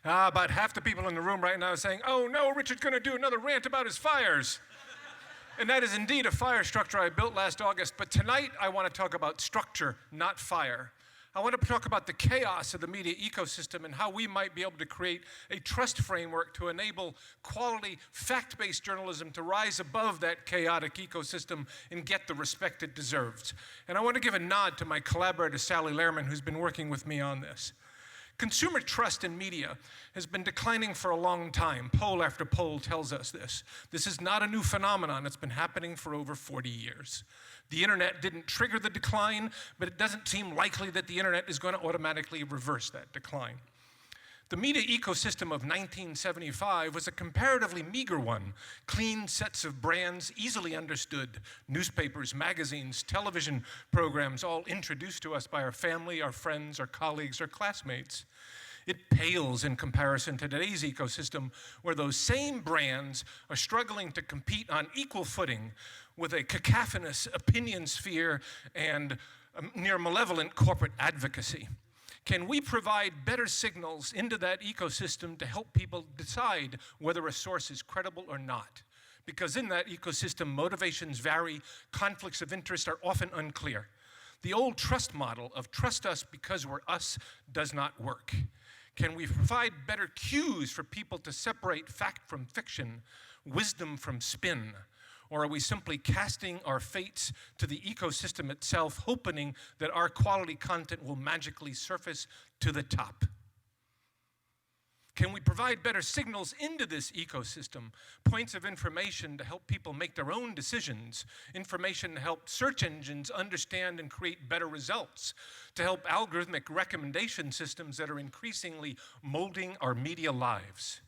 About half the people in the room right now are saying, oh no, Richard's going to do another rant about his fires. And that is indeed a fire structure I built last August, but tonight I want to talk about structure, not fire. I want to talk about the chaos of the media ecosystem and how we might be able to create a trust framework to enable quality, fact-based journalism to rise above that chaotic ecosystem and get the respect it deserves. And I want to give a nod to my collaborator, Sally Lehrman, who's been working with me on this. Consumer trust in media has been declining for a long time. Poll after poll tells us this. This is not a new phenomenon. It's been happening for over 40 years. The internet didn't trigger the decline, but it doesn't seem likely that the internet is going to automatically reverse that decline. The media ecosystem of 1975 was a comparatively meager one. Clean sets of brands, easily understood. Newspapers, magazines, television programs, all introduced to us by our family, our friends, our colleagues, our classmates. It pales in comparison to today's ecosystem, where those same brands are struggling to compete on equal footing with a cacophonous opinion sphere and near malevolent corporate advocacy. Can we provide better signals into that ecosystem to help people decide whether a source is credible or not? Because in that ecosystem, motivations vary, conflicts of interest are often unclear. The old trust model of trust us because we're us does not work. Can we provide better cues for people to separate fact from fiction, wisdom from spin? Or are we simply casting our fates to the ecosystem itself, hoping that our quality content will magically surface to the top? Can we provide better signals into this ecosystem, points of information to help people make their own decisions, information to help search engines understand and create better results, to help algorithmic recommendation systems that are increasingly molding our media lives?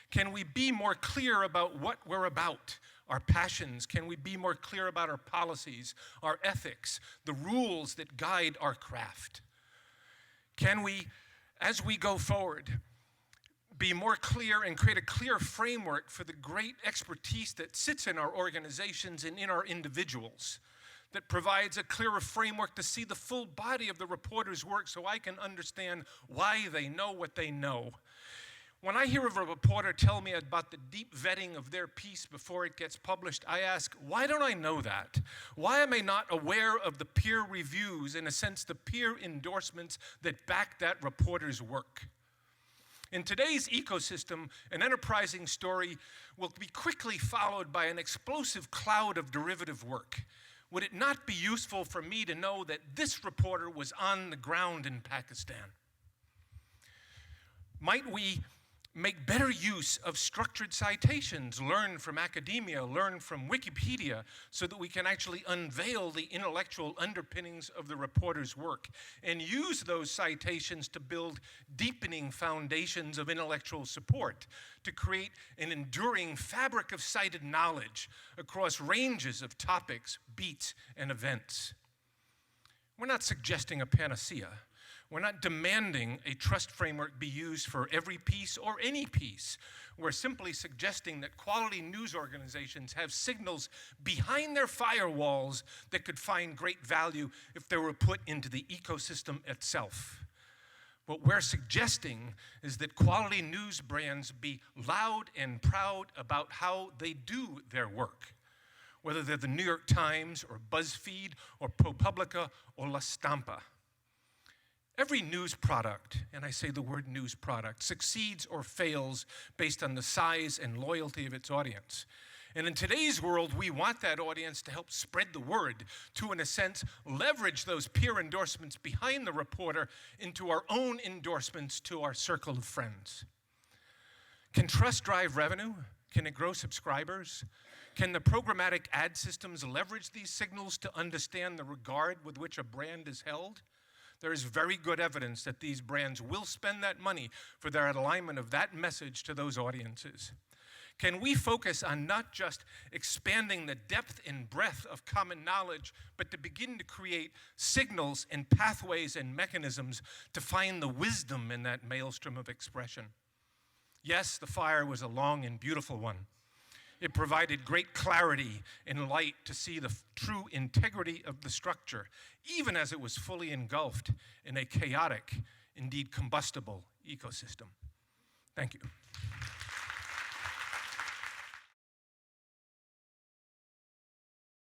Can we be more clear about what we're about? Our passions? Can we be more clear about our policies, our ethics, the rules that guide our craft? Can we, as we go forward, be more clear and create a clear framework for the great expertise that sits in our organizations and in our individuals, that provides a clearer framework to see the full body of the reporter's work so I can understand why they know what they know? When I hear of a reporter tell me about the deep vetting of their piece before it gets published, I ask, why don't I know that? Why am I not aware of the peer reviews, in a sense, the peer endorsements that back that reporter's work? In today's ecosystem, an enterprising story will be quickly followed by an explosive cloud of derivative work. Would it not be useful for me to know that this reporter was on the ground in Pakistan? Might we make better use of structured citations, learn from academia, learn from Wikipedia, so that we can actually unveil the intellectual underpinnings of the reporter's work and use those citations to build deepening foundations of intellectual support, to create an enduring fabric of cited knowledge across ranges of topics, beats, and events? We're not suggesting a panacea. We're not demanding a trust framework be used for every piece or any piece. We're simply suggesting that quality news organizations have signals behind their firewalls that could find great value if they were put into the ecosystem itself. What we're suggesting is that quality news brands be loud and proud about how they do their work, whether they're the New York Times or BuzzFeed or ProPublica or La Stampa. Every news product, and I say the word news product, succeeds or fails based on the size and loyalty of its audience. And in today's world, we want that audience to help spread the word, to, in a sense, leverage those peer endorsements behind the reporter into our own endorsements to our circle of friends. Can trust drive revenue? Can it grow subscribers? Can the programmatic ad systems leverage these signals to understand the regard with which a brand is held? There is very good evidence that these brands will spend that money for their alignment of that message to those audiences. Can we focus on not just expanding the depth and breadth of common knowledge, but to begin to create signals and pathways and mechanisms to find the wisdom in that maelstrom of expression? Yes, the fire was a long and beautiful one. It provided great clarity and light to see the true integrity of the structure, even as it was fully engulfed in a chaotic, indeed combustible ecosystem. Thank you.